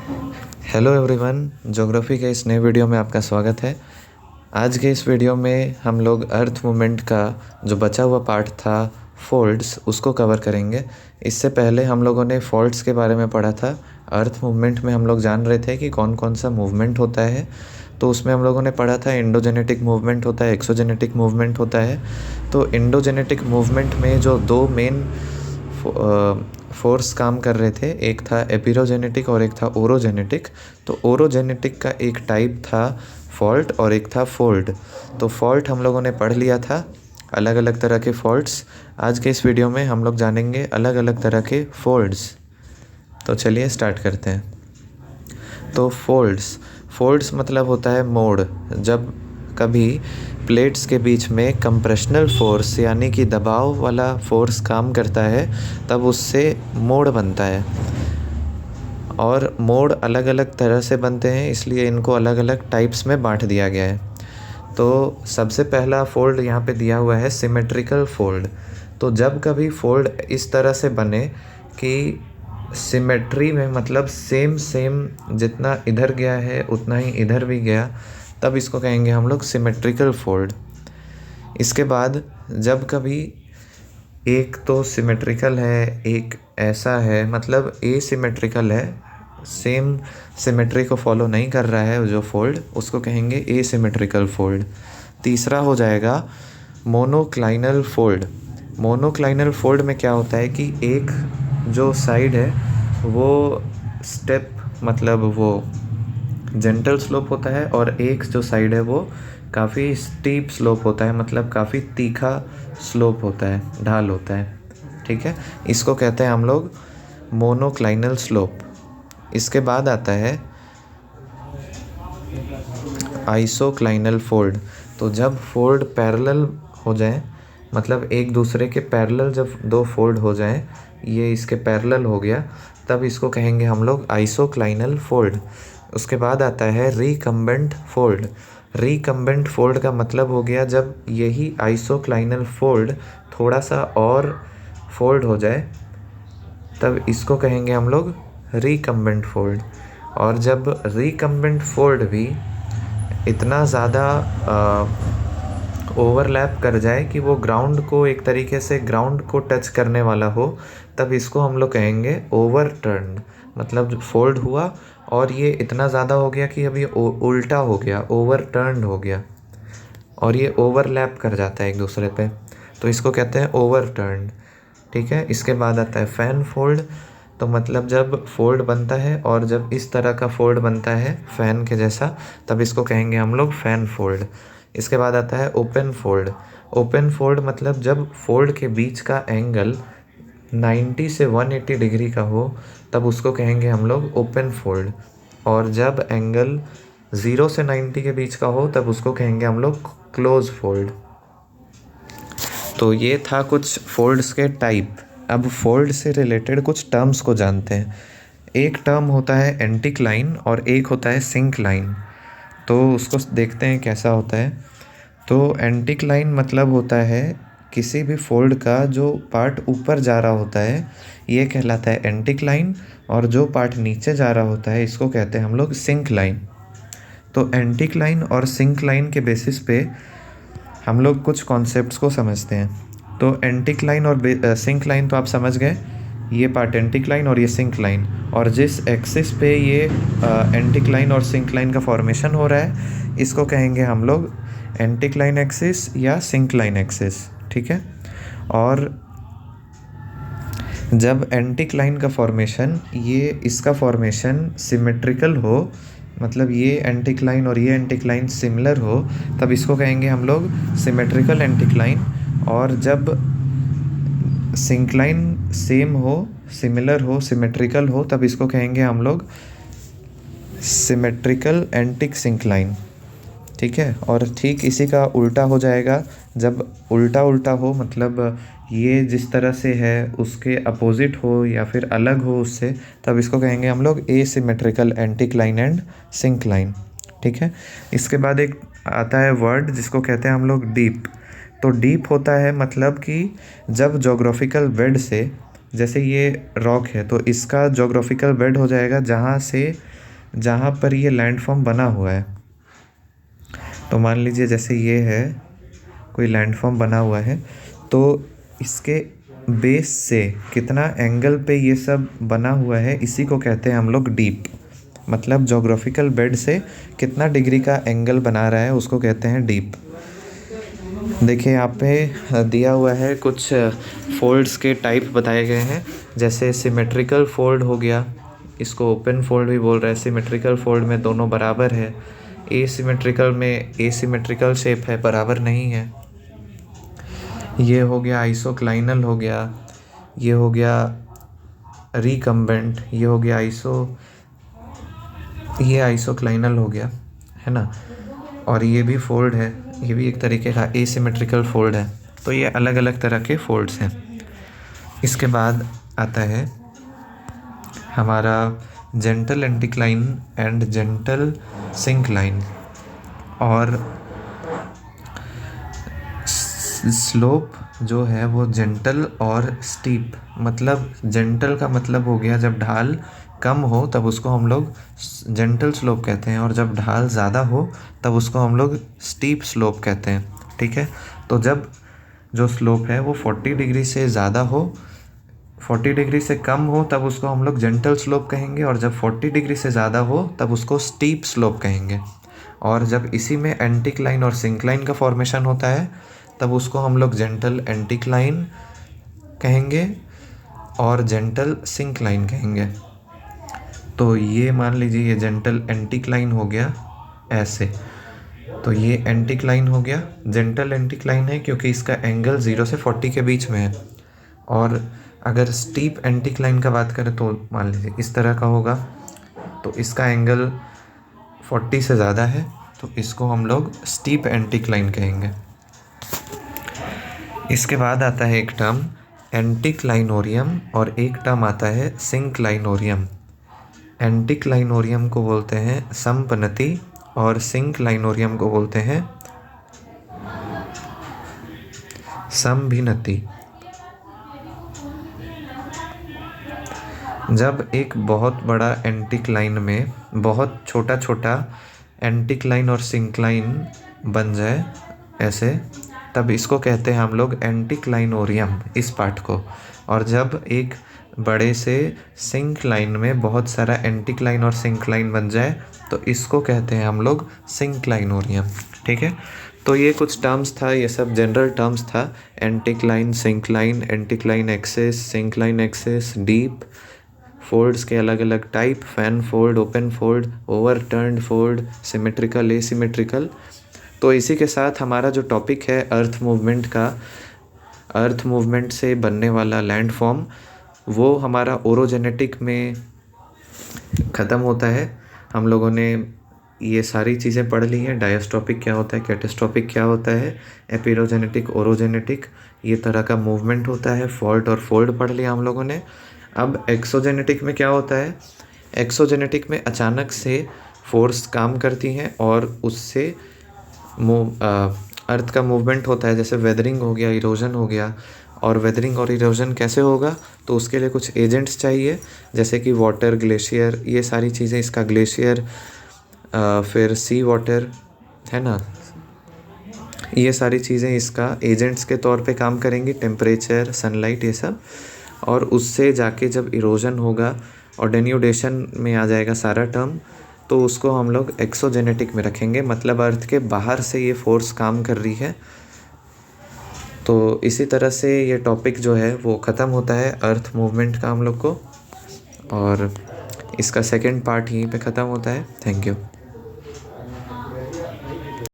Hello everyone, geography के इस नए वीडियो में आपका स्वागत है। आज के इस वीडियो में हम लोग अर्थ मूवमेंट का जो बचा हुआ पार्ट था फोल्ड्स, उसको कवर करेंगे। इससे पहले हम लोगों ने फॉल्ट्स के बारे में पढ़ा था। अर्थ मूवमेंट में हम लोग जान रहे थे कि कौन कौन सा मूवमेंट होता है। तो उसमें हम लोगों ने पढ़ा था एंडोजेनेटिक मूवमेंट होता है, एक्सोजेनेटिक मूवमेंट होता है। तो एंडोजेनेटिक मूवमेंट में जो दो मेन फोर्स काम कर रहे थे, एक था एपिरोजेनेटिक और एक था ओरोजेनेटिक। तो ओरोजेनेटिक का एक टाइप था फॉल्ट और एक था फोल्ड। तो फॉल्ट हम लोगों ने पढ़ लिया था, अलग अलग तरह के फॉल्ट्स। आज के इस वीडियो में हम लोग जानेंगे अलग अलग तरह के फोल्ड्स। तो चलिए स्टार्ट करते हैं। तो फोल्ड्स मतलब होता है मोड़। जब कभी प्लेट्स के बीच में कंप्रेशनल फोर्स यानी कि दबाव वाला फोर्स काम करता है, तब उससे मोड़ बनता है। और मोड़ अलग अलग तरह से बनते हैं, इसलिए इनको अलग अलग टाइप्स में बांट दिया गया है। तो सबसे पहला फोल्ड यहाँ पे दिया हुआ है सिमेट्रिकल फोल्ड। तो जब कभी फोल्ड इस तरह से बने कि सिमेट्री में, मतलब सेम जितना इधर गया है उतना ही इधर भी गया, तब इसको कहेंगे हम लोग सिमेट्रिकल फोल्ड। इसके बाद जब कभी एक तो सिमेट्रिकल है, एक ऐसा है, मतलब एसिमेट्रिकल है, सेम सिमेट्री को फॉलो नहीं कर रहा है जो फोल्ड, उसको कहेंगे एसिमेट्रिकल फोल्ड। तीसरा हो जाएगा मोनोक्लाइनल फोल्ड। मोनोक्लाइनल फोल्ड में क्या होता है कि एक जो साइड है वो स्टेप, मतलब वो जेंटल स्लोप होता है, और एक जो साइड है वो काफ़ी स्टीप स्लोप होता है, मतलब काफ़ी तीखा स्लोप होता है, ढाल होता है। ठीक है, इसको कहते हैं हम लोग मोनोक्लाइनल स्लोप। इसके बाद आता है आइसोक्लाइनल फोल्ड। तो जब फोल्ड पैरेलल हो जाए, मतलब एक दूसरे के पैरेलल जब दो फोल्ड हो जाएं, ये इसके पैरेलल हो गया, तब इसको कहेंगे हम लोग आइसोक्लाइनल फोल्ड। उसके बाद आता है रिकम्बेंट फोल्ड। रिकम्बेंट फोल्ड का मतलब हो गया जब यही आइसोक्लाइनल फोल्ड थोड़ा सा और फोल्ड हो जाए, तब इसको कहेंगे हम लोग रिकम्बेंट फोल्ड। और जब रिकम्बेंट फोल्ड भी इतना ज़्यादा ओवरलैप कर जाए कि वो ग्राउंड को, एक तरीके से ग्राउंड को टच करने वाला हो, तब इसको हम लोग कहेंगे ओवरटर्न्ड। मतलब जो फोल्ड हुआ और ये इतना ज़्यादा हो गया कि अभी उल्टा हो गया, ओवरटर्न्ड हो गया, और ये ओवरलैप कर जाता है एक दूसरे पे, तो इसको कहते हैं ओवरटर्न्ड। ठीक है, इसके बाद आता है फैन फोल्ड। तो मतलब जब फोल्ड बनता है और जब इस तरह का फोल्ड बनता है फैन के जैसा, तब इसको कहेंगे हम लोग फैन फोल्ड। इसके बाद आता है ओपन फोल्ड। ओपन फोल्ड मतलब जब फोल्ड के बीच का एंगल 90 से 180 डिग्री का हो, तब उसको कहेंगे हम लोग ओपन फोल्ड। और जब एंगल 0 से 90 के बीच का हो, तब उसको कहेंगे हम लोग क्लोज फोल्ड। तो ये था कुछ फोल्ड्स के टाइप। अब फोल्ड से रिलेटेड कुछ टर्म्स को जानते हैं। एक टर्म होता है एंटिक्लाइन और एक होता है सिंक्लाइन। तो उसको देखते हैं कैसा होता है। तो एंटिक्लाइन मतलब होता है किसी भी फोल्ड का जो पार्ट ऊपर जा रहा होता है, ये कहलाता है एंटिक्लाइन, और जो पार्ट नीचे जा रहा होता है इसको कहते हैं हम लोग सिंक्लाइन। तो एंटिक्लाइन और सिंक्लाइन के बेसिस पे हम लोग कुछ कॉन्सेप्ट्स को समझते हैं। तो एंटिक्लाइन और सिंक्लाइन तो आप समझ गए, ये पार्ट एंटिक्लाइन और ये सिंक्लाइन, और जिस एक्सिस पे ये एंटिक्लाइन और सिंक्लाइन का फॉर्मेशन हो रहा है, इसको कहेंगे हम लोग एंटिक्लाइन एक्सिस या सिंक्लाइन एक्सिस। ठीक है, और जब एंटिक्लाइन का फॉर्मेशन, ये इसका फॉर्मेशन सिमेट्रिकल हो, मतलब ये एंटिक्लाइन और ये एंटिक्लाइन सिमिलर हो, तब इसको कहेंगे हम लोग सिमेट्रिकल एंटिक्लाइन। और जब सिंक्लाइन सेम हो, सिमिलर हो, सिमेट्रिकल हो, तब इसको कहेंगे हम लोग सिमेट्रिकल एंटिक सिंक्लाइन। ठीक है, और ठीक इसी का उल्टा हो जाएगा। जब उल्टा उल्टा हो, मतलब ये जिस तरह से है उसके अपोजिट हो या फिर अलग हो उससे, तब इसको कहेंगे हम लोग एसिमेट्रिकल एंटिक्लाइन एंड सिंक्लाइन। ठीक है, इसके बाद एक आता है वर्ड जिसको कहते हैं हम लोग डीप। तो डीप होता है मतलब कि जब ज्योग्राफिकल वेड से जैसे ये रॉक है तो इसका जोग्राफिकल बेड हो जाएगा जहाँ पर ये लैंडफॉर्म बना हुआ है। तो मान लीजिए जैसे ये है, कोई लैंडफॉर्म बना हुआ है, तो इसके बेस से कितना एंगल पे ये सब बना हुआ है, इसी को कहते हैं हम लोग डीप। मतलब जोग्राफिकल बेड से कितना डिग्री का एंगल बना रहा है उसको कहते हैं डीप। देखिए यहाँ पे दिया हुआ है, कुछ फोल्ड्स के टाइप बताए गए हैं। जैसे सिमेट्रिकल फोल्ड हो गया, इसको ओपन फोल्ड भी बोल रहे हैं। सिमेट्रिकल फोल्ड में दोनों बराबर है। एसिमेट्रिकल में एसिमेट्रिकल शेप है, बराबर नहीं है। ये हो गया आइसोक्लाइनल हो गया, ये हो गया रिकम्बेंट, ये हो गया ये आइसोक्लाइनल हो गया, है ना। और ये भी फोल्ड है, ये भी एक तरीके का एसिमेट्रिकल फोल्ड है। तो ये अलग अलग तरह के फोल्ड्स हैं। इसके बाद आता है हमारा gentle anticline and gentle syncline. और स्लोप जो है वो जेंटल और स्टीप। मतलब जेंटल का मतलब हो गया जब ढाल कम हो तब उसको हम लोग जेंटल स्लोप कहते हैं, और जब ढाल ज़्यादा हो तब उसको हम लोग स्टीप स्लोप कहते हैं। ठीक है, तो जब जो स्लोप है वो 40 डिग्री से ज़्यादा हो, 40 डिग्री से कम हो तब उसको हम लोग जेंटल स्लोप कहेंगे, और जब 40 डिग्री से ज़्यादा हो तब उसको स्टीप स्लोप कहेंगे। और जब इसी में एंटीक्लाइन और सिंक्लाइन का फॉर्मेशन होता है तब उसको हम लोग जेंटल एंटीक्लाइन कहेंगे और जेंटल सिंक्लाइन कहेंगे। तो ये मान लीजिए ये जेंटल एंटीक्लाइन हो गया ऐसे, तो ये एंटीक्लाइन हो गया। जेंटल एंटीक्लाइन है क्योंकि इसका एंगल 0 से 40 के बीच में है। और अगर स्टीप एंटीक्लाइन का बात करें तो मान लीजिए इस तरह का होगा, तो इसका एंगल 40 से ज़्यादा है, तो इसको हम लोग स्टीप एंटीक्लाइन कहेंगे। इसके बाद आता है एक टर्म एंटीक्लाइनोरियम और एक टर्म आता है सिंक्लाइनोरियम। एंटीक्लाइनोरियम को बोलते हैं समपनति और सिंक्लाइनोरियम को बोलते हैं समभिन्नति। जब एक बहुत बड़ा एंटीक्लाइन में बहुत छोटा छोटा एंटीक्लाइन और सिंक्लाइन बन जाए ऐसे, तब इसको कहते हैं हम लोग एंटीक्लाइनोरियम, इस पार्ट को। और जब एक बड़े से सिंक्लाइन में बहुत सारा एंटीक्लाइन और सिंक्लाइन बन जाए तो इसको कहते हैं हम लोग सिंक्लाइनोरियम। ठीक है, तो ये कुछ टर्म्स था, ये सब जनरल टर्म्स था। Anticline, syncline, anticline axis, syncline axis, deep, folds के अलग अलग type, fan fold, open fold, ओवरटर्न्ड fold, symmetrical, asymmetrical. तो इसी के साथ हमारा जो टॉपिक है अर्थ मूवमेंट का, अर्थ मूवमेंट से बनने वाला लैंड फॉर्म, वो हमारा ओरोजेनेटिक में ख़त्म होता है। हम लोगों ने ये सारी चीज़ें पढ़ ली हैं। डायस्ट्रॉपिक क्या होता है, कैटास्ट्रॉपिक क्या होता है, एपिरोजेनेटिक, ओरोजेनेटिक, ये तरह का मूवमेंट होता है। फॉल्ट और फोल्ड पढ़ लिया हम लोगों ने। अब एक्सोजेनेटिक में क्या होता है, एक्सोजेनेटिक में अचानक से फोर्स काम करती हैं और उससे अर्थ का मूवमेंट होता है। जैसे वेदरिंग हो गया, इरोजन हो गया। और वेदरिंग और इरोजन कैसे होगा, तो उसके लिए कुछ एजेंट्स चाहिए, जैसे कि वाटर, ग्लेशियर, ये सारी चीज़ें। इसका ग्लेशियर, फिर सी वाटर, है ना, ये सारी चीज़ें इसका एजेंट्स के तौर पे काम करेंगी। टेम्परेचर, सनलाइट, ये सब। और उससे जाके जब इरोजन होगा और डेन्यूडेशन में आ जाएगा सारा टर्म, तो उसको हम लोग एक्सोजेनेटिक में रखेंगे। मतलब अर्थ के बाहर से ये फोर्स काम कर रही है। तो इसी तरह से ये टॉपिक जो है वो ख़त्म होता है अर्थ मूवमेंट का हम लोग को, और इसका सेकंड पार्ट यहीं पे ख़त्म होता है। Thank you.